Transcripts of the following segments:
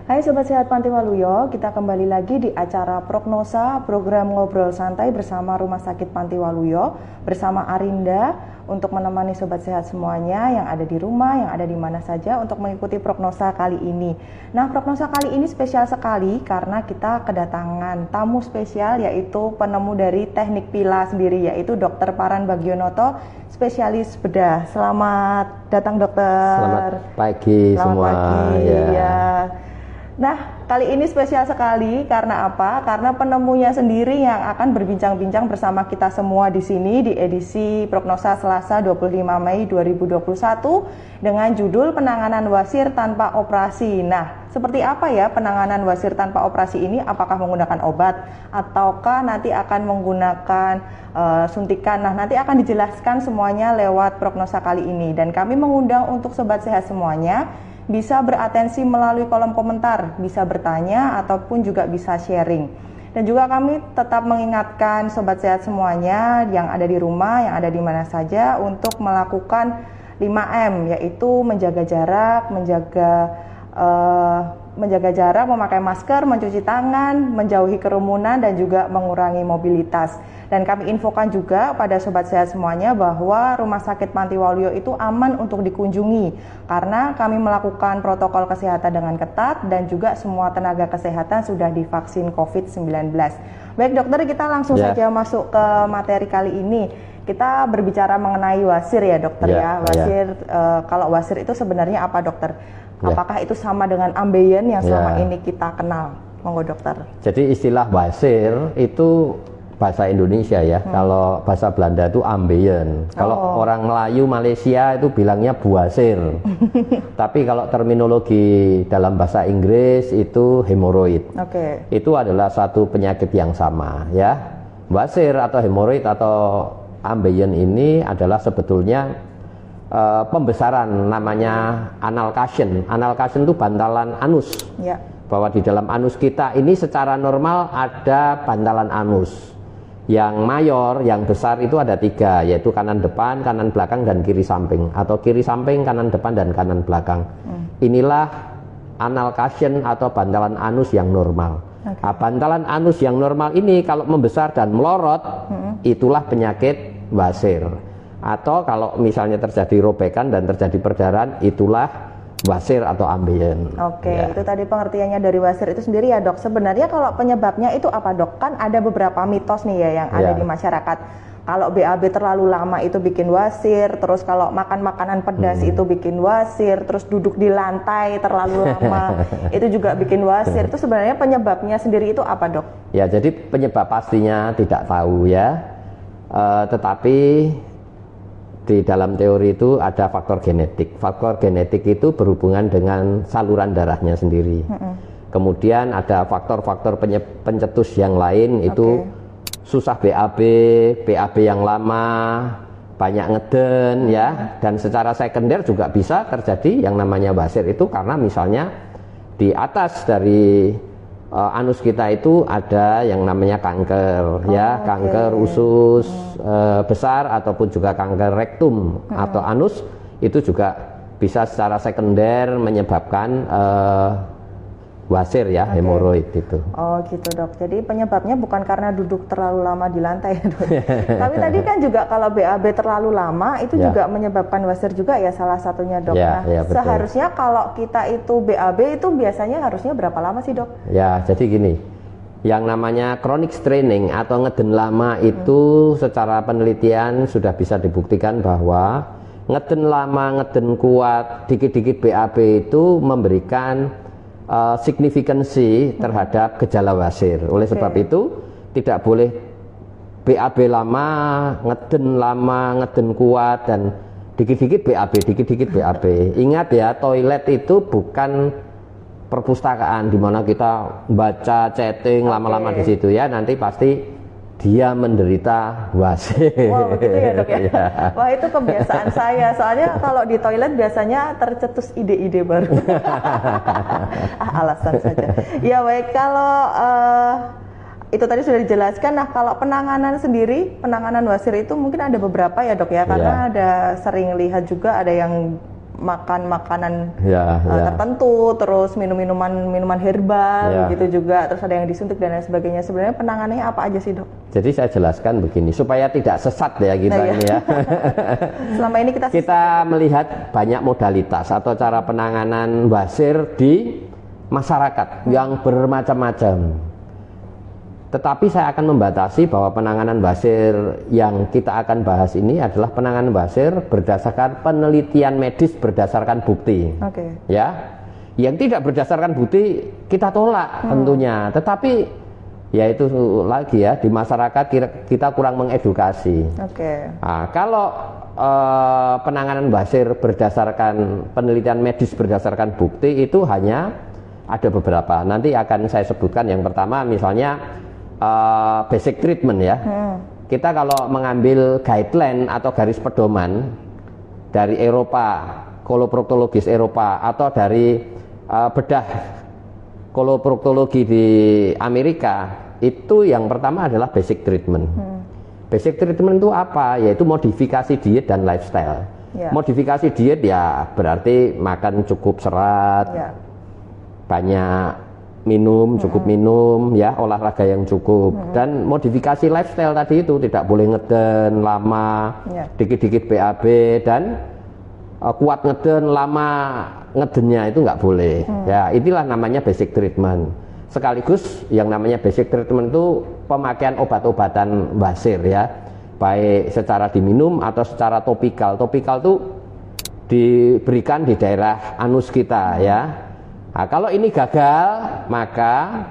Hai Sobat Sehat Panti Waluyo, kita kembali lagi di acara Prognosa, program ngobrol santai bersama Rumah Sakit Panti Waluyo, bersama Arinda, untuk menemani Sobat Sehat semuanya yang ada di rumah, yang ada di mana saja untuk mengikuti prognosa kali ini. Nah, prognosa kali ini spesial sekali karena kita kedatangan tamu spesial, yaitu penemu dari teknik pila sendiri, yaitu Dr. Paran Bagionoto, spesialis bedah. Selamat datang dokter. Selamat pagi semua. Pagi, ya. Nah, kali ini spesial sekali karena apa? Karena penemunya sendiri yang akan berbincang-bincang bersama kita semua di sini di edisi Prognosa Selasa 25 Mei 2021 dengan judul Penanganan Wasir Tanpa Operasi. Nah, seperti apa ya penanganan wasir tanpa operasi ini? Apakah menggunakan obat ataukah nanti akan menggunakan suntikan? Nah, nanti akan dijelaskan semuanya lewat prognosa kali ini, dan kami mengundang untuk Sobat Sehat semuanya bisa beratensi melalui kolom komentar, bisa bertanya ataupun juga bisa sharing. Dan juga kami tetap mengingatkan Sobat Sehat semuanya yang ada di rumah, yang ada di mana saja untuk melakukan 5M, yaitu menjaga jarak, menjaga jarak, memakai masker, mencuci tangan, menjauhi kerumunan, dan juga mengurangi mobilitas. Dan kami infokan juga pada Sobat Sehat semuanya bahwa Rumah Sakit Panti Waluyo itu aman untuk dikunjungi karena kami melakukan protokol kesehatan dengan ketat dan juga semua tenaga kesehatan sudah divaksin COVID-19. Baik dokter, kita langsung saja masuk ke materi kali ini. Kita berbicara mengenai wasir ya dokter ya. Wasir, kalau wasir itu sebenarnya apa dokter? Apakah itu sama dengan ambeien yang selama ini kita kenal? Monggo dokter. Jadi istilah wasir itu bahasa Indonesia ya. Kalau bahasa Belanda itu ambeien. Kalau orang Melayu Malaysia itu bilangnya buasir. Tapi kalau terminologi dalam bahasa Inggris itu hemoroid. Itu adalah satu penyakit yang sama ya. Wasir atau hemoroid atau ambeien ini adalah sebetulnya pembesaran, namanya anal cushion. Anal cushion itu bantalan anus. Bahwa di dalam anus kita ini secara normal ada bantalan anus. Yang mayor, yang besar itu ada 3, yaitu kanan depan, kanan belakang, dan kiri samping. Atau kiri samping, kanan depan, dan kanan belakang. Inilah anal cushion atau bantalan anus yang normal. Nah, bantalan anus yang normal ini kalau membesar dan melorot, itulah penyakit wasir. Atau kalau misalnya terjadi robekan dan terjadi perdarahan, itulah wasir atau ambeien. Itu tadi pengertiannya dari wasir itu sendiri ya dok. Sebenarnya kalau penyebabnya itu apa dok? Kan ada beberapa mitos nih ya yang ada di masyarakat. Kalau BAB terlalu lama itu bikin wasir, terus kalau makan makanan pedas itu bikin wasir, terus duduk di lantai terlalu lama itu juga bikin wasir. Itu sebenarnya penyebabnya sendiri itu apa dok? Ya, jadi penyebab pastinya tidak tahu ya. Tetapi di dalam teori itu ada faktor genetik. Faktor genetik itu berhubungan dengan saluran darahnya sendiri. Kemudian ada faktor-faktor pencetus yang lain, itu susah BAB yang lama, banyak ngeden ya. Dan secara sekunder juga bisa terjadi yang namanya wasir itu karena misalnya di atas dari anus kita itu ada yang namanya kanker kanker usus besar ataupun juga kanker rektum atau anus, itu juga bisa secara sekunder menyebabkan wasir ya, hemoroid itu. Gitu dok. Jadi penyebabnya bukan karena duduk terlalu lama di lantai ya dok. Tapi tadi kan juga kalau BAB terlalu lama itu juga menyebabkan wasir juga ya, salah satunya dok. Seharusnya kalau kita itu BAB itu biasanya harusnya berapa lama sih dok? Ya, jadi gini, yang namanya chronic straining atau ngeden lama itu secara penelitian sudah bisa dibuktikan bahwa ngeden lama, ngeden kuat, dikit-dikit BAB itu memberikan signifikansi terhadap gejala wasir. Oleh sebab itu tidak boleh BAB lama, ngeden kuat, dan dikit-dikit BAB. Ingat ya, toilet itu bukan perpustakaan di mana kita baca, chatting lama-lama di situ ya, nanti pasti dia menderita wasir. Gitu ya dok ya. Wah, itu kebiasaan saya. Soalnya kalau di toilet biasanya tercetus ide-ide baru. Alasan saja. Ya baik, kalau itu tadi sudah dijelaskan. Nah, kalau penanganan sendiri, penanganan wasir itu mungkin ada beberapa ya dok ya. Karena ada sering lihat juga ada yang makan makanan tertentu, terus minuman herbal gitu juga, terus ada yang disuntik dan lain sebagainya. Sebenarnya penanganannya apa aja sih, Dok? Jadi saya jelaskan begini supaya tidak sesat ya kita ini ya. Selama ini kita melihat banyak modalitas atau cara penanganan basir di masyarakat yang bermacam-macam. Tetapi saya akan membatasi bahwa penanganan basir yang kita akan bahas ini adalah penanganan basir berdasarkan penelitian medis berdasarkan bukti. Ya, yang tidak berdasarkan bukti kita tolak tentunya. Tetapi ya itu lagi ya, di masyarakat kita kurang mengedukasi. Nah, kalau penanganan basir berdasarkan penelitian medis berdasarkan bukti itu hanya ada beberapa. Nanti akan saya sebutkan. Yang pertama misalnya basic treatment ya. Kita kalau mengambil guideline atau garis pedoman dari Eropa, koloproktologis Eropa, atau dari bedah koloproktologi di Amerika, itu yang pertama adalah basic treatment. Basic treatment itu apa? Yaitu modifikasi diet dan lifestyle. Modifikasi diet ya berarti makan cukup serat, banyak minum, cukup minum ya, olahraga yang cukup. Dan modifikasi lifestyle tadi itu tidak boleh ngeden lama, dikit-dikit BAB, dan kuat ngeden lama, ngedennya itu nggak boleh. Ya, inilah namanya basic treatment. Sekaligus yang namanya basic treatment itu pemakaian obat-obatan basir ya, baik secara diminum atau secara topikal. Topikal itu diberikan di daerah anus kita ya. Nah, kalau ini gagal, maka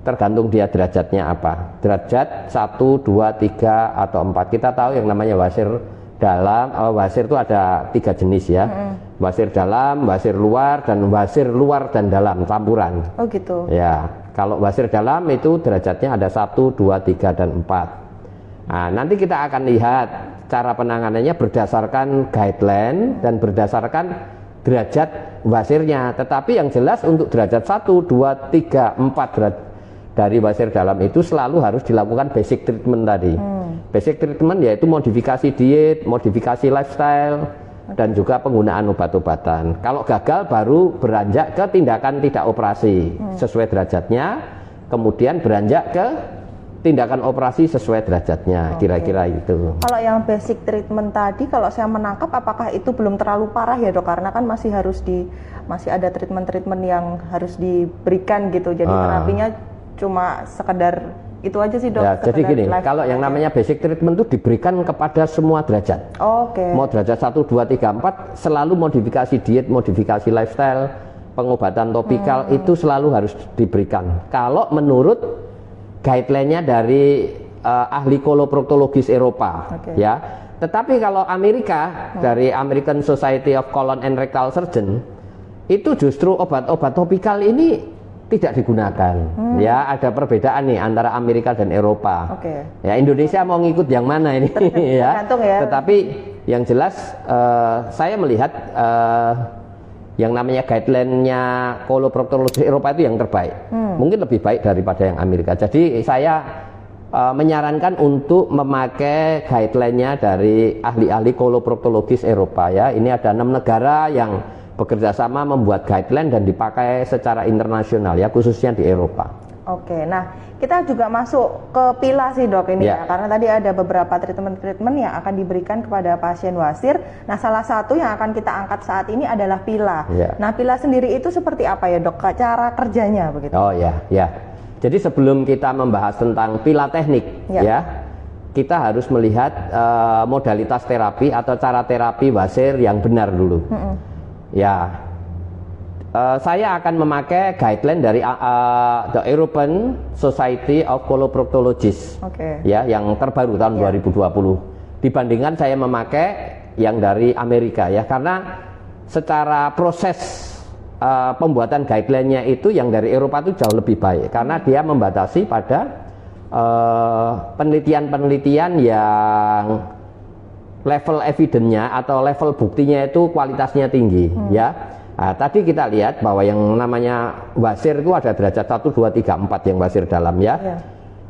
tergantung dia derajatnya apa. Derajat 1, 2, 3, atau 4. Kita tahu yang namanya wasir dalam, wasir itu ada 3 jenis ya. Wasir dalam, wasir luar, dan wasir luar dan dalam, campuran. Oh gitu. Ya, kalau wasir dalam itu derajatnya ada 1, 2, 3, dan 4. Nah, nanti kita akan lihat cara penanganannya berdasarkan guideline dan berdasarkan derajat wasirnya. Tetapi yang jelas untuk derajat 1, 2, 3, 4 derajat dari wasir dalam itu selalu harus dilakukan basic treatment tadi. Basic treatment yaitu modifikasi diet, modifikasi lifestyle, dan juga penggunaan obat-obatan. Kalau gagal baru beranjak ke tindakan tidak operasi sesuai derajatnya, kemudian beranjak ke tindakan operasi sesuai derajatnya, kira-kira itu. Kalau yang basic treatment tadi, kalau saya menangkap, apakah itu belum terlalu parah ya, Dok? Karena kan masih ada treatment-treatment yang harus diberikan gitu. Jadi terapinya cuma sekedar itu aja sih, Dok. Ya, jadi gini, kalau yang namanya basic treatment itu diberikan kepada semua derajat. Mau derajat 1, 2, 3, 4, selalu modifikasi diet, modifikasi lifestyle, pengobatan topikal itu selalu harus diberikan. Kalau menurut guideline-nya dari ahli koloproktologis Eropa, ya. Tetapi kalau Amerika, dari American Society of Colon and Rectal Surgeon, itu justru obat-obat topikal ini tidak digunakan. Ya, ada perbedaan nih antara Amerika dan Eropa. Ya, Indonesia mau ngikut yang mana ini? Ya. Tetapi yang jelas saya melihat yang namanya guideline-nya koloproktologi Eropa itu yang terbaik. Mungkin lebih baik daripada yang Amerika. Jadi saya menyarankan untuk memakai guideline-nya dari ahli-ahli koloproktologis Eropa ya. Ini ada 6 negara yang bekerja sama membuat guideline dan dipakai secara internasional ya, khususnya di Eropa. Nah kita juga masuk ke PILA sih, Dok, ini ya, karena tadi ada beberapa treatment yang akan diberikan kepada pasien wasir. Nah, salah satu yang akan kita angkat saat ini adalah PILA. Nah, PILA sendiri itu seperti apa ya, Dok, cara kerjanya begitu? Jadi sebelum kita membahas tentang PILA teknik ya, kita harus melihat modalitas terapi atau cara terapi wasir yang benar dulu. Saya akan memakai guideline dari the European Society of Coloproctologists, ya, yang terbaru tahun 2020. Dibandingkan saya memakai yang dari Amerika ya, karena secara proses pembuatan guideline-nya itu yang dari Eropa itu jauh lebih baik, karena dia membatasi pada penelitian-penelitian yang level evidence-nya atau level buktinya itu kualitasnya tinggi ya. Nah, tadi kita lihat bahwa yang namanya wasir itu ada derajat 1, 2, 3, 4 yang wasir dalam ya.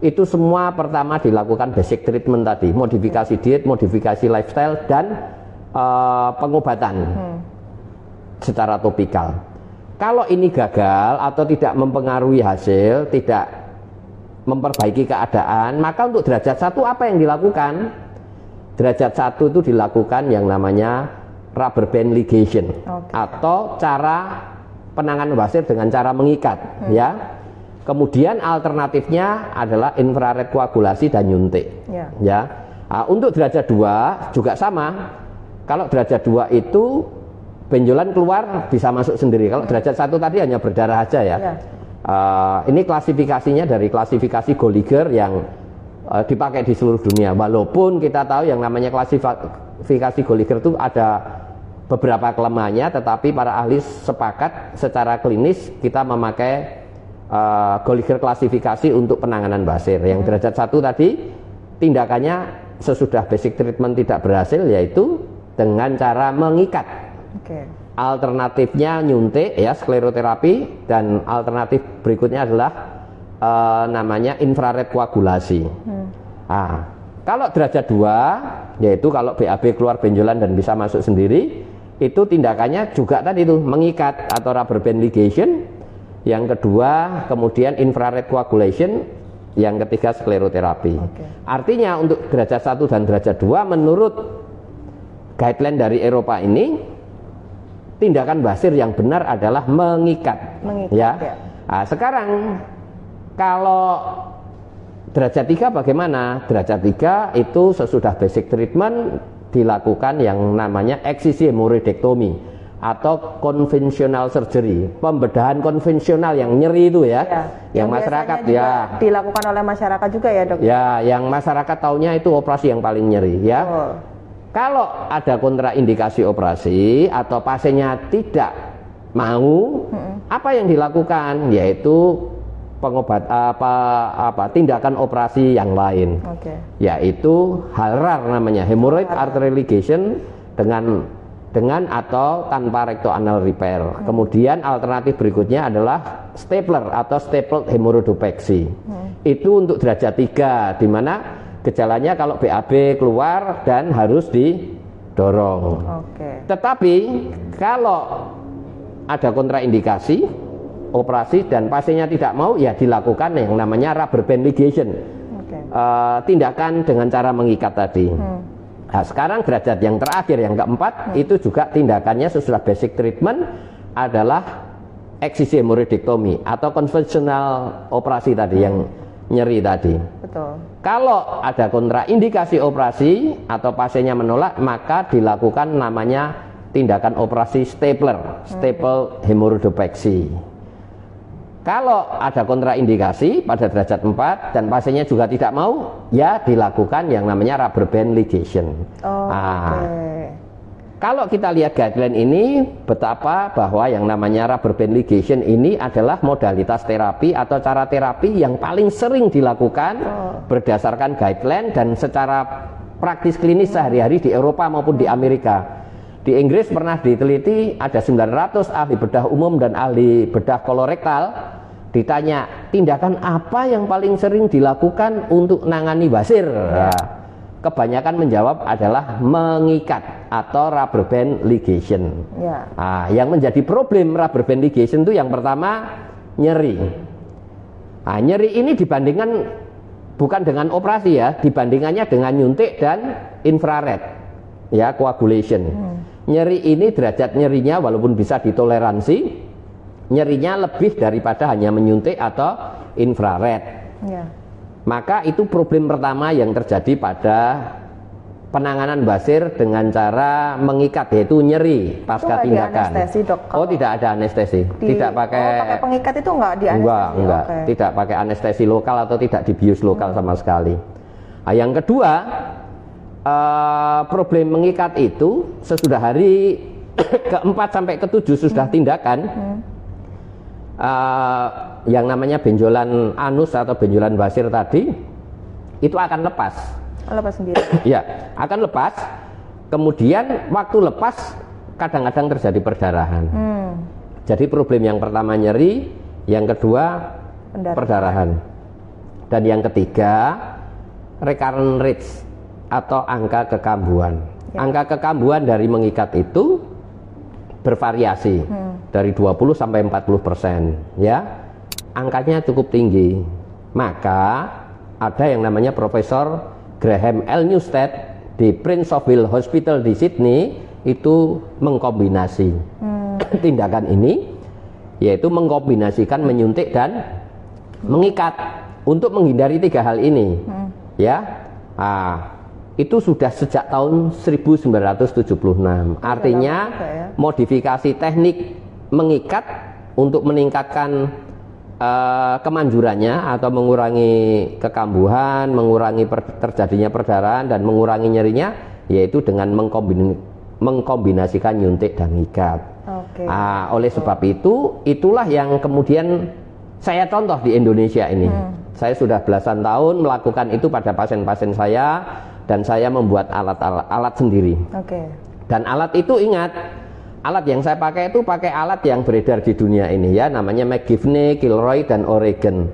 Itu semua pertama dilakukan basic treatment tadi, modifikasi diet, modifikasi lifestyle, dan pengobatan. secara topikal. Kalau ini gagal atau tidak mempengaruhi hasil, tidak memperbaiki keadaan, maka untuk derajat 1 apa yang dilakukan? Derajat 1 itu dilakukan yang namanya rubber band ligation, atau cara penanganan basir dengan cara mengikat, ya. Kemudian alternatifnya adalah infrared koagulasi dan nyuntik, ya. Nah, untuk derajat 2 juga sama. Kalau derajat 2 itu benjolan keluar bisa masuk sendiri. Kalau derajat 1 tadi hanya berdarah aja, ya. Ini klasifikasinya dari klasifikasi Gallagher yang dipakai di seluruh dunia. Walaupun kita tahu yang namanya klasifikasi Gallagher itu ada beberapa kelemahannya, tetapi para ahli sepakat secara klinis kita memakai Gallagher klasifikasi untuk penanganan basir. Yang derajat 1 tadi tindakannya sesudah basic treatment tidak berhasil, yaitu dengan cara mengikat. Alternatifnya nyuntik, ya, skleroterapi, dan alternatif berikutnya adalah namanya infrared koagulasi. Nah, kalau derajat 2, yaitu kalau BAB keluar benjolan dan bisa masuk sendiri, itu tindakannya juga tadi itu mengikat atau rubber band ligation. Yang kedua kemudian infrared coagulation, yang ketiga skleroterapi. Artinya untuk derajat 1 dan derajat 2 menurut guideline dari Eropa ini, tindakan basir yang benar adalah mengikat, ya. Nah, sekarang kalau derajat 3 bagaimana? Derajat 3 itu sesudah basic treatment dilakukan yang namanya eksisi hemoroidektomi atau konvensional surgery, pembedahan konvensional yang nyeri itu, ya, yang masyarakat ya dilakukan oleh masyarakat juga, ya, Dok? Ya, yang masyarakat taunya itu operasi yang paling nyeri, ya. Kalau ada kontraindikasi operasi atau pasiennya tidak mau, apa yang dilakukan? Yaitu tindakan operasi yang lain, yaitu HALRAR namanya, hemorrhoid artery ligation dengan atau tanpa rectoanal repair. Kemudian alternatif berikutnya adalah stapler atau stapled hemorrhoidopexy. Itu untuk derajat 3, di mana gejalanya kalau BAB keluar dan harus didorong. Tetapi kalau ada kontraindikasi operasi dan pasiennya tidak mau, ya dilakukan yang namanya rubber band ligation, tindakan dengan cara mengikat tadi. Nah, sekarang derajat yang terakhir, yang keempat, itu juga tindakannya sesudah basic treatment adalah eksisi hemoroidektomi atau konvensional operasi tadi, yang nyeri tadi. Kalau ada kontraindikasi operasi atau pasiennya menolak, maka dilakukan namanya tindakan operasi stapler, stapled hemorrhoidopexy. Kalau ada kontraindikasi pada derajat 4 dan pasiennya juga tidak mau, ya dilakukan yang namanya rubber band ligation. Kalau kita lihat guideline ini, betapa bahwa yang namanya rubber band ligation ini adalah modalitas terapi atau cara terapi yang paling sering dilakukan berdasarkan guideline dan secara praktis klinis sehari-hari di Eropa maupun di Amerika. Di Inggris pernah diteliti, ada 900 ahli bedah umum dan ahli bedah kolorektal ditanya tindakan apa yang paling sering dilakukan untuk nangani basir. Kebanyakan menjawab adalah mengikat atau rubber band ligation. Yang menjadi problem rubber band ligation itu yang pertama nyeri. Nyeri ini dibandingkan bukan dengan operasi, ya, dibandingannya dengan nyuntik dan infrared, ya, coagulation. Nyeri ini derajat nyerinya walaupun bisa ditoleransi, nyerinya lebih daripada hanya menyuntik atau infrared. Maka itu problem pertama yang terjadi pada penanganan basir dengan cara mengikat, yaitu nyeri pasca tindakan. Anestesi, Dok? Tidak ada anestesi. Tidak pakai pengikat itu enggak di anestesi? Enggak. Tidak pakai anestesi lokal atau tidak dibius lokal sama sekali. Yang kedua, problem mengikat itu sesudah hari ke-4 sampai ke-7 sudah tindakan, yang namanya benjolan anus atau benjolan basir tadi itu akan lepas. Lepas sendiri? Ya, akan lepas. Kemudian waktu lepas kadang-kadang terjadi perdarahan. Jadi problem yang pertama nyeri, yang kedua perdarahan, dan yang ketiga recurrent rates atau angka kekambuhan. Angka kekambuhan dari mengikat itu bervariasi dari 20 sampai 40%, ya. Angkanya cukup tinggi. Maka ada yang namanya Profesor Graham L. Newstead di Prince of Wales Hospital di Sydney itu mengkombinasi tindakan ini, yaitu mengkombinasikan menyuntik dan mengikat untuk menghindari 3 hal ini. Ya. Itu sudah sejak tahun 1976. Artinya modifikasi teknik mengikat untuk meningkatkan kemanjurannya atau mengurangi kekambuhan, mengurangi terjadinya perdarahan dan mengurangi nyerinya, yaitu dengan mengkombinasikan nyuntik dan ikat. Oleh sebab itu, itulah yang kemudian saya contoh di Indonesia ini. Saya sudah belasan tahun melakukan itu pada pasien-pasien saya, dan saya membuat alat sendiri. Dan alat itu, ingat, alat yang saya pakai itu pakai alat yang beredar di dunia ini, ya, namanya McGivney, Kilroy, dan O'Regan.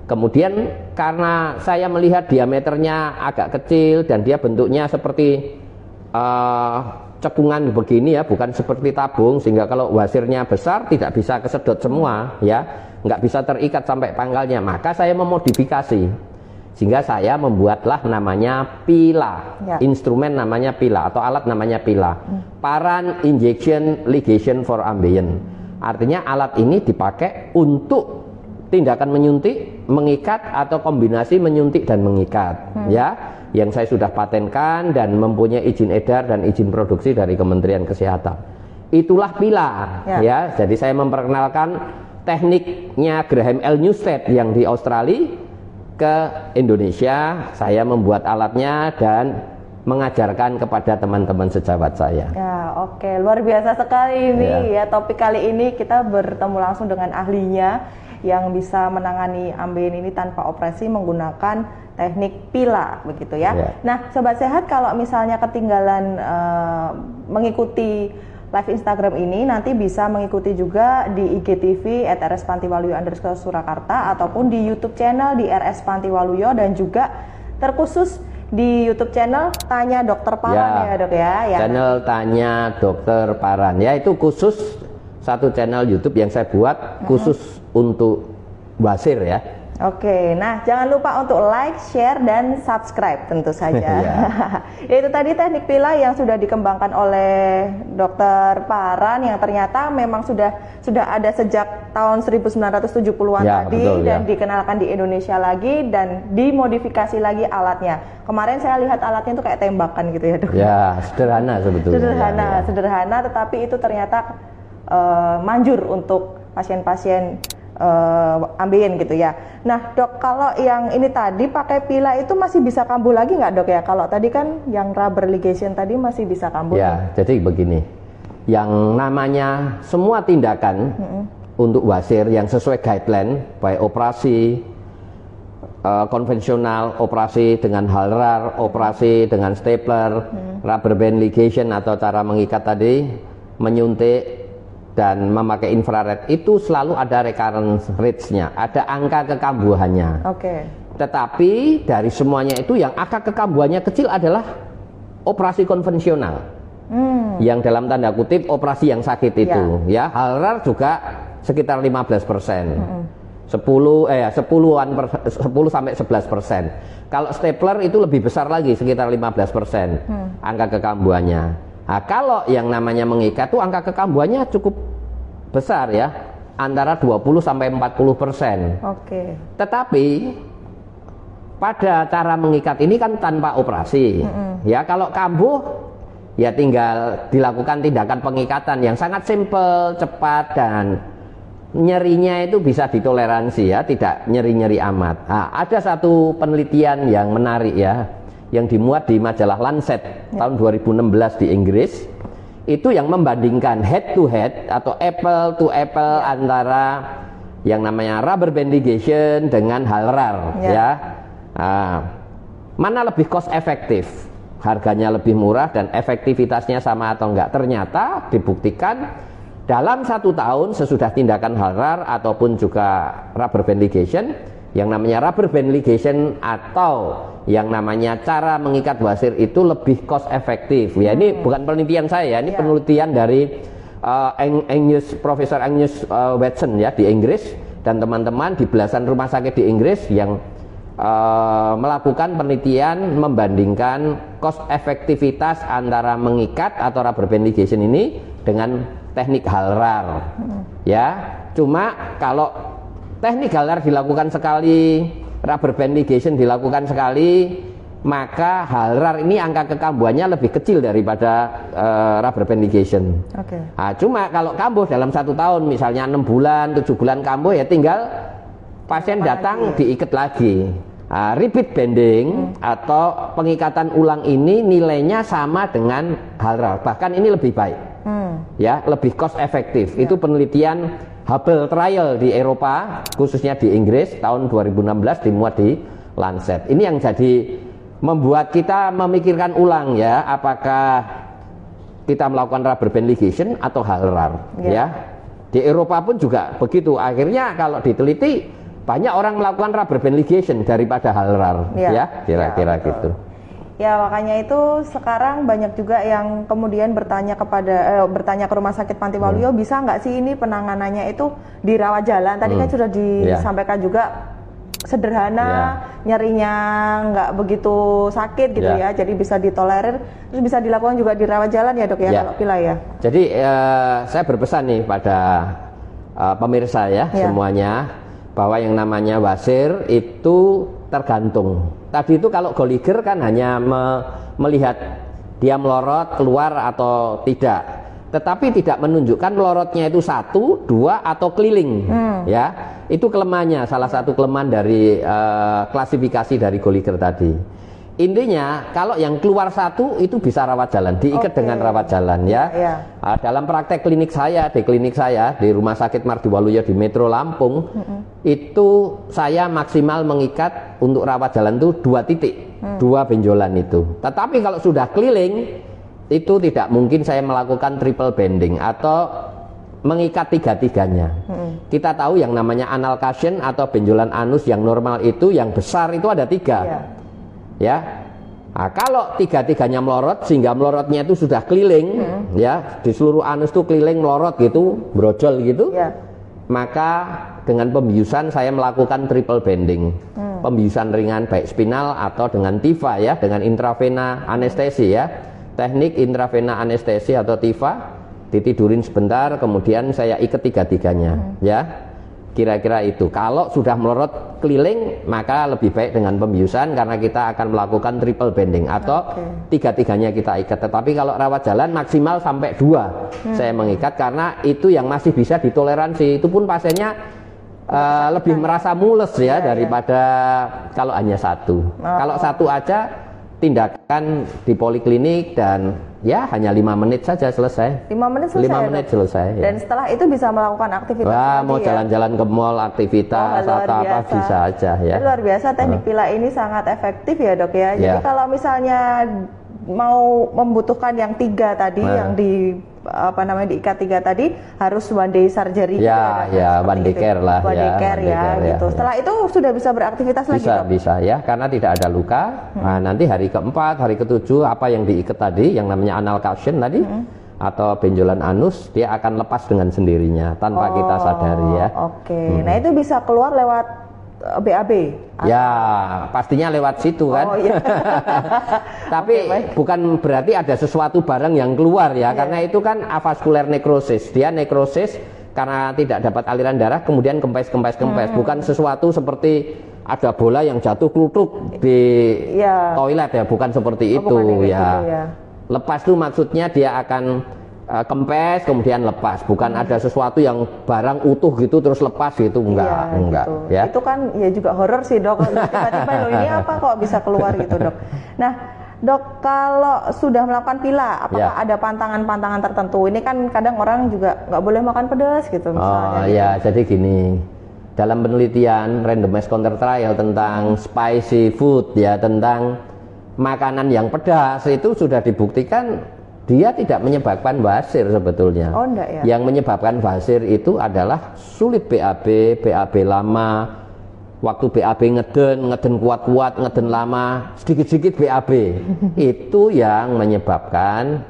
Kemudian karena saya melihat diameternya agak kecil dan dia bentuknya seperti cekungan begini, ya, bukan seperti tabung, sehingga kalau wasirnya besar tidak bisa kesedot semua, ya, nggak bisa terikat sampai pangkalnya. Maka saya memodifikasi sehingga saya membuatlah namanya PILA, instrumen namanya PILA atau alat namanya PILA, Paran Injection Ligation for Ambient. Artinya alat ini dipakai untuk tindakan menyuntik, mengikat atau kombinasi menyuntik dan mengikat, ya, yang saya sudah patenkan dan mempunyai izin edar dan izin produksi dari Kementerian Kesehatan. Itulah PILA, ya. Jadi saya memperkenalkan tekniknya Graham L. Newstead yang di Australia ke Indonesia. Saya membuat alatnya dan mengajarkan kepada teman-teman sejawat saya. Ya, luar biasa sekali ini, ya. Topik kali ini kita bertemu langsung dengan ahlinya yang bisa menangani ambien ini tanpa operasi menggunakan teknik PILA, begitu ya. Nah, Sobat Sehat, kalau misalnya ketinggalan mengikuti live Instagram ini, nanti bisa mengikuti juga di IGTV @rspantiwaluyo_Surakarta ataupun di YouTube channel di RS Pantiwaluyo, dan juga terkhusus di YouTube channel Tanya Dokter Paran, ya Dok, ya. Channel Tanya Dokter Paran, ya, itu khusus satu channel YouTube yang saya buat khusus untuk wasir, ya. Nah, jangan lupa untuk like, share, dan subscribe tentu saja. Itu tadi teknik PILA yang sudah dikembangkan oleh Dokter Paran, yang ternyata memang sudah ada sejak tahun 1970-an tadi, betul, dan dikenalkan di Indonesia lagi dan dimodifikasi lagi alatnya. Kemarin saya lihat alatnya itu kayak tembakan gitu, ya Dok. Ya, sederhana sebetulnya. Sederhana, tetapi itu ternyata manjur untuk pasien-pasien ambien gitu, ya. Nah, Dok, kalau yang ini tadi pakai PILA itu masih bisa kambuh lagi nggak, Dok, ya? Kalau tadi kan yang rubber ligation tadi masih bisa kambuh. Ya, jadi begini, yang namanya semua tindakan untuk wasir yang sesuai guideline, baik operasi konvensional, operasi dengan halrar, operasi dengan stapler, rubber band ligation atau cara mengikat tadi, menyuntik dan memakai infrared, itu selalu ada recurrence rates-nya, ada angka kekambuhannya. Tetapi dari semuanya itu yang angka kekambuhannya kecil adalah operasi konvensional, yang dalam tanda kutip operasi yang sakit itu, ya. Halrar juga sekitar 15%, 10 sampai 11%. Kalau stapler itu lebih besar lagi, sekitar 15% angka kekambuhannya. Nah, kalau yang namanya mengikat itu angka kekambuhannya cukup besar, ya, antara 20 sampai 40%. Tetapi pada cara mengikat ini kan tanpa operasi, ya. Kalau kambuh, ya tinggal dilakukan tindakan pengikatan yang sangat simpel, cepat, dan nyerinya itu bisa ditoleransi, ya, tidak nyeri-nyeri amat. Nah, ada satu penelitian yang menarik, ya, yang dimuat di majalah Lancet tahun 2016 di Inggris, itu yang membandingkan head to head atau apple to apple antara yang namanya rubber band ligation dengan halrar, ya. Mana lebih cost efektif, harganya lebih murah dan efektivitasnya sama atau enggak. Ternyata dibuktikan dalam 1 tahun sesudah tindakan halrar ataupun juga rubber band ligation, yang namanya rubber band ligation atau yang namanya cara mengikat wasir itu lebih cost efektif, ya. Ini bukan penelitian saya, ini penelitian dari Profesor Agnes Watson ya di Inggris, dan teman-teman di belasan rumah sakit di Inggris yang melakukan penelitian membandingkan cost efektivitas antara mengikat atau rubber band ligation ini dengan teknik Halrar. Ya, cuma kalau teknik Halrar dilakukan sekali, rubber band ligation dilakukan sekali, maka Halrar ini angka kekambuhannya lebih kecil daripada rubber band ligation. Nah, cuma kalau kambuh dalam 1 tahun, misalnya 6 bulan, 7 bulan kambuh, ya tinggal pasien datang diikat lagi. Nah, repeat bending atau pengikatan ulang ini nilainya sama dengan Halrar, bahkan ini lebih baik, ya, lebih cost efektif. Itu penelitian Hubble trial di Eropa, khususnya di Inggris tahun 2016, dimuat di Lancet. Ini yang jadi membuat kita memikirkan ulang, ya, apakah kita melakukan rubber band ligation atau Halrar, ya. Di Eropa pun juga begitu. Akhirnya kalau diteliti banyak orang melakukan rubber band ligation daripada Halrar, ya, kira-kira gitu. Ya, makanya itu sekarang banyak juga yang kemudian bertanya ke Rumah Sakit Panti Waluyo, bisa nggak sih ini penanganannya itu di rawat jalan? Tadi kan sudah disampaikan juga sederhana, nyerinya nggak begitu sakit gitu ya, jadi bisa ditolerir, terus bisa dilakukan juga di rawat jalan ya, Dok ya, kalau pila ya. Jadi saya berpesan nih pada pemirsa ya, semuanya, bahwa yang namanya wasir itu tergantung. Tadi itu kalau Gallagher kan hanya melihat dia melorot keluar atau tidak, tetapi tidak menunjukkan melorotnya itu 1, 2 atau keliling, ya. Itu kelemahannya, salah satu kelemahan dari klasifikasi dari Gallagher tadi. Intinya kalau yang keluar 1 itu bisa rawat jalan, diikat dengan rawat jalan, ya. Dalam praktek klinik saya, di Rumah Sakit Mardi Waluyo di Metro Lampung, itu saya maksimal mengikat untuk rawat jalan itu 2 titik, 2 benjolan itu. Tetapi kalau sudah keliling, itu tidak mungkin saya melakukan triple bending atau mengikat 3-tiganya. Kita tahu yang namanya anal cushion atau benjolan anus yang normal itu, yang besar itu ada 3. Ya, nah, kalau 3-tiganya melorot sehingga melorotnya itu sudah keliling, ya, di seluruh anus itu keliling melorot gitu, brojol gitu, maka dengan pembiusan saya melakukan triple bending, pembiusan ringan baik spinal atau dengan TIVA, ya, dengan intravena anestesi, ya, teknik intravena anestesi atau TIVA, ditidurin sebentar, kemudian saya ikat 3-tiganya, ya. Kira-kira itu. Kalau sudah melorot keliling, maka lebih baik dengan pembiusan, karena kita akan melakukan triple bending atau 3-tiganya kita ikat. Tetapi kalau rawat jalan maksimal sampai 2 saya mengikat, karena itu yang masih bisa ditoleransi. Itu pun pasiennya lebih merasa mules, ya, daripada kalau hanya 1. Kalau 1 aja tindakan di poliklinik dan ya hanya 5 menit saja selesai. 5 menit selesai. 5 menit selesai. Dan setelah itu bisa melakukan aktivitas. Wah, mau jalan-jalan ke mall, aktivitas atau apa bisa aja, ya. Luar biasa, teknik pila ini sangat efektif ya, Dok ya. Jadi kalau misalnya mau membutuhkan yang 3 tadi, yang diikat 3 tadi, harus one day surgery. Ya, one day care lah. One day care, gitu. Setelah itu sudah bisa beraktivitas lagi, Dok? Bisa, ya, karena tidak ada luka. Nah, nanti hari ke-4, hari ke-7, apa yang diikat tadi, yang namanya anal cushion tadi, atau benjolan anus, dia akan lepas dengan sendirinya tanpa kita sadari, ya. Nah, itu bisa keluar lewat BAB? Ya, pastinya lewat situ kan. Tapi bukan berarti ada sesuatu barang yang keluar, ya, karena itu kan avaskular nekrosis. Dia nekrosis karena tidak dapat aliran darah, kemudian kempes. Bukan sesuatu seperti ada bola yang jatuh klutuk di toilet, ya, bukan seperti itu, ya. Lepas itu maksudnya dia akan kempes kemudian lepas, bukan ada sesuatu yang barang utuh gitu terus lepas gitu, enggak, gitu. Ya. Itu kan ya juga horor sih, Dok. Tiba-tiba loh, ini apa kok bisa keluar gitu, Dok. Nah, Dok, kalau sudah melakukan pila, apakah ada pantangan-pantangan tertentu? Ini kan kadang orang juga nggak boleh makan pedas gitu misalnya. Ya, jadi gini, dalam penelitian randomized control trial tentang spicy food, ya, tentang makanan yang pedas, itu sudah dibuktikan dia tidak menyebabkan wasir sebetulnya. Enggak, ya? Yang menyebabkan wasir itu adalah sulit BAB lama, waktu BAB ngeden kuat-kuat, ngeden lama, sedikit-sedikit BAB. Itu yang menyebabkan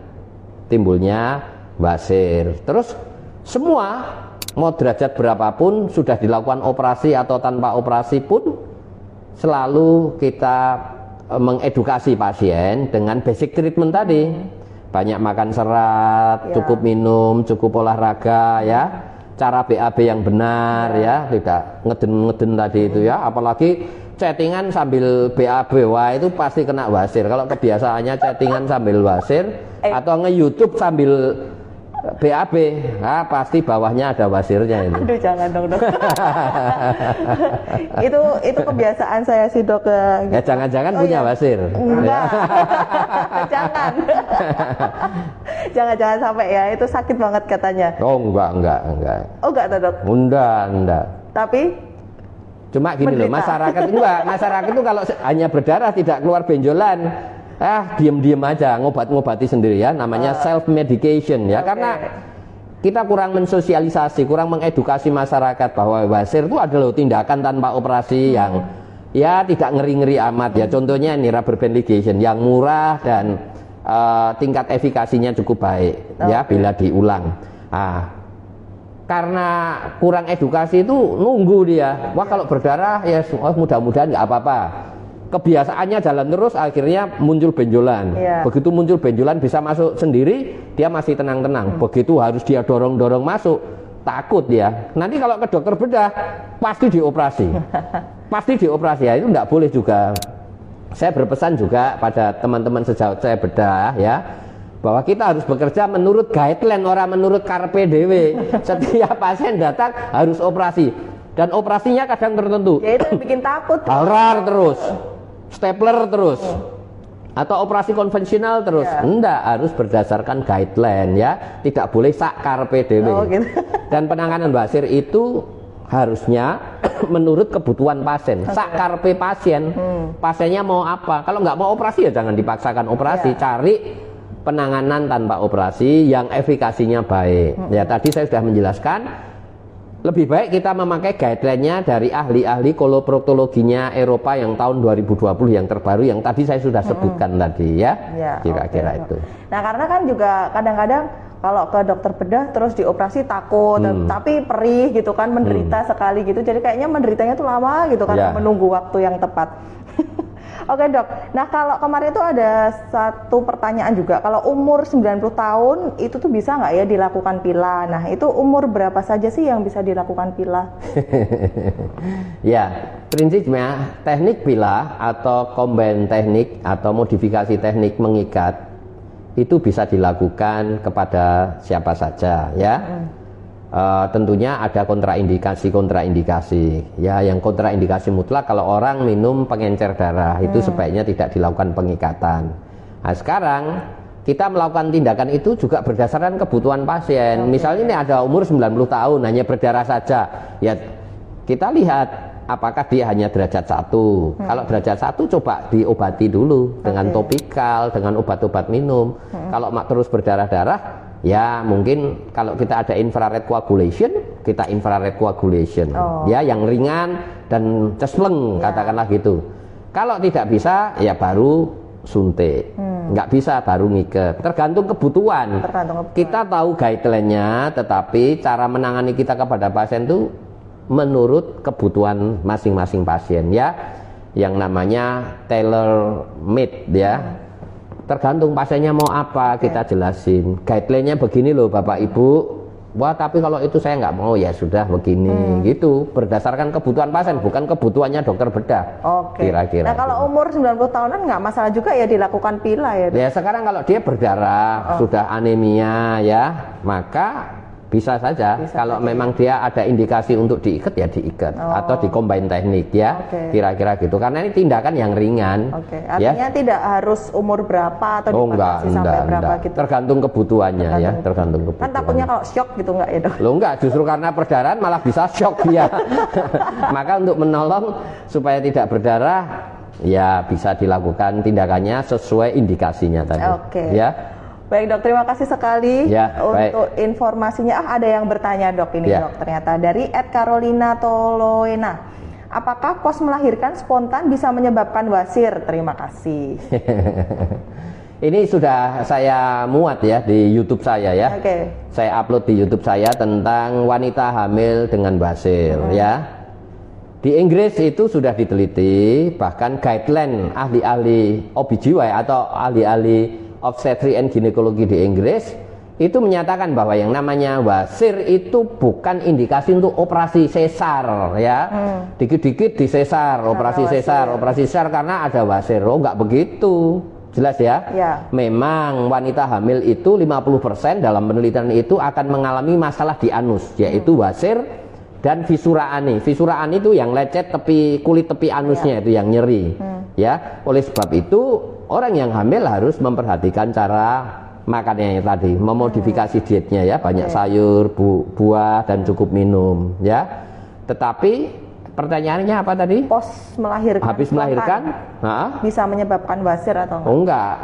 timbulnya wasir. Terus semua mau derajat berapapun sudah dilakukan operasi atau tanpa operasi pun selalu kita mengedukasi pasien dengan basic treatment tadi. Banyak makan serat, cukup minum, cukup olahraga ya. Cara BAB yang benar ya, tidak ngeden-ngeden tadi itu ya. Apalagi chattingan sambil BAB, wah itu pasti kena wasir. Kalau kebiasaannya chattingan sambil wasir atau nge-YouTube sambil BAB, nah pasti bawahnya ada wasirnya ini. Aduh jangan dong dok. itu kebiasaan saya sih dok. Ya jangan-jangan punya wasir. Enggak. Jangan. Jangan sampai ya, itu sakit banget katanya. Oh enggak. Oh enggak dok. Enggak. Tapi cuma gini loh, masyarakat itu kalau hanya berdarah tidak keluar benjolan, diem aja, ngobati sendiri ya, namanya self medication ya. Karena kita kurang mensosialisasi, kurang mengedukasi masyarakat bahwa wasir itu adalah tindakan tanpa operasi yang ya tidak ngeri-ngeri amat ya. Contohnya ini rubber band ligation yang murah dan tingkat efikasinya cukup baik ya bila diulang. Karena kurang edukasi itu nunggu dia, wah kalau berdarah ya mudah-mudahan nggak apa-apa. Kebiasaannya jalan terus, akhirnya muncul benjolan. Begitu muncul benjolan bisa masuk sendiri, dia masih tenang-tenang. Begitu harus dia dorong-dorong masuk, takut dia. Nanti kalau ke dokter bedah, pasti dioperasi. Ya itu enggak boleh juga. Saya berpesan juga pada teman-teman sejawat saya bedah ya, bahwa kita harus bekerja menurut guideline, orang menurut karpe dewe. Setiap pasien datang harus operasi. Dan operasinya kadang tertentu. Ya itu yang bikin takut. Halrar terus. Stapler terus atau operasi konvensional terus, enggak, harus berdasarkan guideline ya, tidak boleh sak karpe dewe. Gitu. Dan penanganan wasir itu harusnya menurut kebutuhan pasien, sak karpe pasien. Pasiennya mau apa, kalau nggak mau operasi ya jangan dipaksakan operasi, cari penanganan tanpa operasi yang efikasinya baik. Ya tadi saya sudah menjelaskan, lebih baik kita memakai guideline-nya dari ahli-ahli koloproktologinya Eropa yang tahun 2020 yang terbaru yang tadi saya sudah sebutkan tadi ya. Kira-kira itu. Nah, karena kan juga kadang-kadang kalau ke dokter bedah terus dioperasi takut, tapi perih gitu kan, menderita sekali gitu. Jadi kayaknya menderitanya tuh lama gitu kan, menunggu waktu yang tepat. Oke dok, nah kalau kemarin itu ada satu pertanyaan juga, kalau umur 90 tahun itu tuh bisa nggak ya dilakukan pila? Nah itu umur berapa saja sih yang bisa dilakukan pila? Ya, prinsipnya teknik pila atau combine teknik atau modifikasi teknik mengikat itu bisa dilakukan kepada siapa saja ya. Tentunya ada kontraindikasi ya, yang kontraindikasi mutlak kalau orang minum pengencer darah itu sebaiknya tidak dilakukan pengikatan. Nah sekarang kita melakukan tindakan itu juga berdasarkan kebutuhan pasien. Misalnya ini ada umur 90 tahun hanya berdarah saja, ya kita lihat apakah dia hanya derajat 1. Kalau derajat 1 coba diobati dulu dengan topikal, dengan obat-obat minum. Kalau terus berdarah-darah, ya mungkin kalau kita ada infrared coagulation, kita infrared coagulation ya, yang ringan dan cespleng katakanlah gitu. Kalau tidak bisa ya baru suntik, nggak bisa baru ngiket, tergantung kebutuhan. Kita tahu guideline-nya, tetapi cara menangani kita kepada pasien itu menurut kebutuhan masing-masing pasien ya, yang namanya tailor made ya. Tergantung pasiennya mau apa, kita jelasin. Guideline-nya begini loh Bapak Ibu. Wah tapi kalau itu saya nggak mau, ya sudah begini gitu. Berdasarkan kebutuhan pasien, bukan kebutuhannya dokter bedah. Kira-kira. Nah kalau umur 90 tahunan nggak masalah juga ya dilakukan pila ya? Ya sekarang kalau dia berdarah, sudah anemia ya, maka bisa saja. Kalau memang dia ada indikasi untuk diikat ya diikat, atau dikombin teknik ya, kira-kira gitu. Karena ini tindakan yang ringan. Artinya tidak harus umur berapa atau dibatasi sampai berapa gitu. Tergantung kebutuhannya ya, tergantung kebutuhan. Kan takutnya kalau shock gitu nggak ya dok? Loh enggak, justru karena perdarahan malah bisa shock ya. Maka untuk menolong supaya tidak berdarah, ya bisa dilakukan tindakannya sesuai indikasinya tadi. Ya. Baik dok, terima kasih sekali untuk informasinya. Ada yang bertanya dok ini dok, ternyata dari @Carolina Toloena. Apakah kos melahirkan spontan bisa menyebabkan wasir? Terima kasih. Ini sudah saya muat ya di YouTube saya ya. Oke. Saya upload di YouTube saya tentang wanita hamil dengan basir ya. Di Inggris itu sudah diteliti, bahkan guideline ahli-ahli OBGYN atau ahli-ahli obstetri and ginekologi di Inggris itu menyatakan bahwa yang namanya wasir itu bukan indikasi untuk operasi sesar ya. Dikit-dikit di sesar, operasi sesar karena ada wasir. Oh, enggak begitu. Jelas ya? Ya. Memang wanita hamil itu 50% dalam penelitian itu akan mengalami masalah di anus, yaitu wasir dan fisura ani. Fisura ani itu yang lecet kulit tepi anusnya itu yang nyeri. Ya, oleh sebab itu orang yang hamil harus memperhatikan cara makannya yang tadi, memodifikasi dietnya ya, banyak sayur, buah dan cukup minum ya. Tetapi pertanyaannya apa tadi? Pos melahirkan. Habis melahirkan, bisa menyebabkan wasir atau enggak? Oh enggak.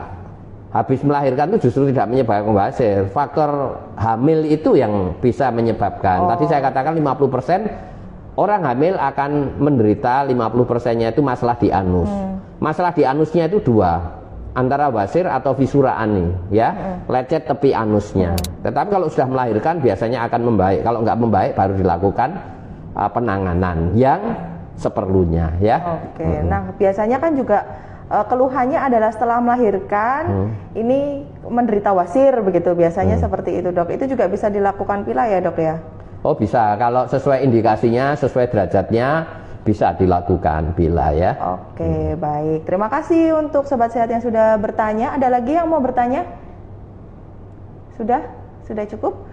Habis melahirkan itu justru tidak menyebabkan wasir. Faktor hamil itu yang bisa menyebabkan. Tadi saya katakan 50% orang hamil akan menderita 50%-nya itu masalah di anus. Masalah di anusnya itu dua, antara wasir atau fisura ani ya, lecet tepi anusnya. Tetapi kalau sudah melahirkan biasanya akan membaik. Kalau enggak membaik baru dilakukan penanganan yang seperlunya ya. Oke. Nah, biasanya kan juga keluhannya adalah setelah melahirkan ini menderita wasir begitu biasanya seperti itu, Dok. Itu juga bisa dilakukan pila ya, Dok ya? Oh, bisa. Kalau sesuai indikasinya, sesuai derajatnya bisa dilakukan pila ya. Oke, baik. Terima kasih untuk sobat sehat yang sudah bertanya. Ada lagi yang mau bertanya? Sudah? Sudah cukup?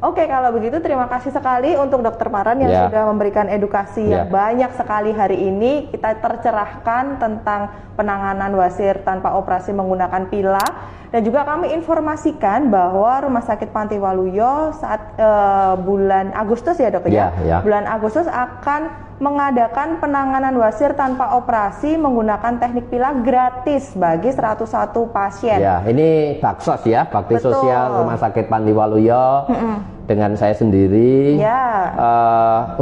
Oke, kalau begitu terima kasih sekali untuk Dokter Maran yang sudah memberikan edukasi yang banyak sekali hari ini. Kita tercerahkan tentang penanganan wasir tanpa operasi menggunakan pila, dan juga kami informasikan bahwa Rumah Sakit Pantiwaluyo saat bulan Agustus ya, Dok ya. Bulan Agustus akan mengadakan penanganan wasir tanpa operasi menggunakan teknik pila gratis bagi 101 pasien. Ya, ini baksos ya, bakti sosial Rumah Sakit Pantiwaluyo dengan saya sendiri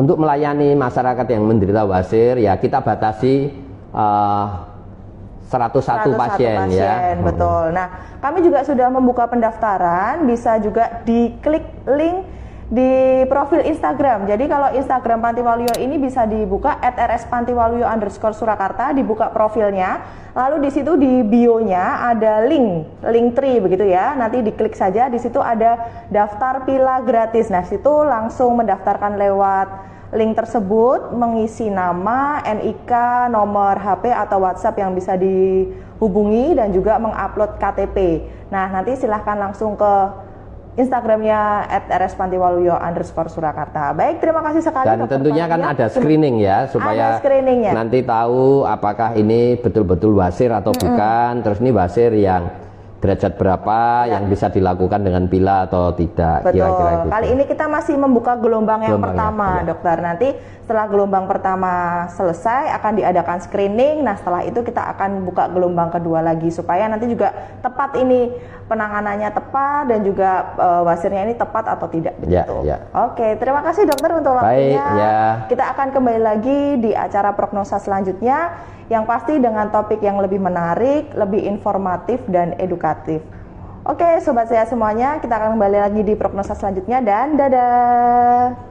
untuk melayani masyarakat yang menderita wasir. Ya, kita batasi 101 pasien ya. Betul. Nah, kami juga sudah membuka pendaftaran, bisa juga diklik link di profil Instagram. Jadi kalau Instagram Pantiwaluyo ini bisa dibuka @rspantiwaluyo_Surakarta, dibuka profilnya. Lalu di situ di bio-nya ada link tree begitu ya. Nanti diklik saja, di situ ada daftar pila gratis. Nah, situ langsung mendaftarkan lewat link tersebut, mengisi nama, NIK, nomor HP atau WhatsApp yang bisa dihubungi, dan juga mengupload KTP. Nah, nanti silahkan langsung ke Instagramnya @rspantiwaluyo_Surakarta. Baik, terima kasih sekali. Dan tentunya kan ada screening ya, supaya nanti tahu apakah ini betul-betul wasir atau bukan. Terus ini wasir yang derajat berapa yang bisa dilakukan dengan pila atau tidak. Betul. Kira-kira gitu. Kali ini kita masih membuka gelombang yang pertama, Dokter. Nanti setelah gelombang pertama selesai akan diadakan screening. Nah, setelah itu kita akan buka gelombang kedua lagi supaya nanti juga tepat ini penanganannya tepat dan juga wasirnya ini tepat atau tidak begitu. Oke, terima kasih Dokter untuk waktunya. Kita akan kembali lagi di acara prognosa selanjutnya yang pasti dengan topik yang lebih menarik, lebih informatif dan edukatif. Oke, sobat sehat semuanya, kita akan kembali lagi di prognosa selanjutnya dan dadah.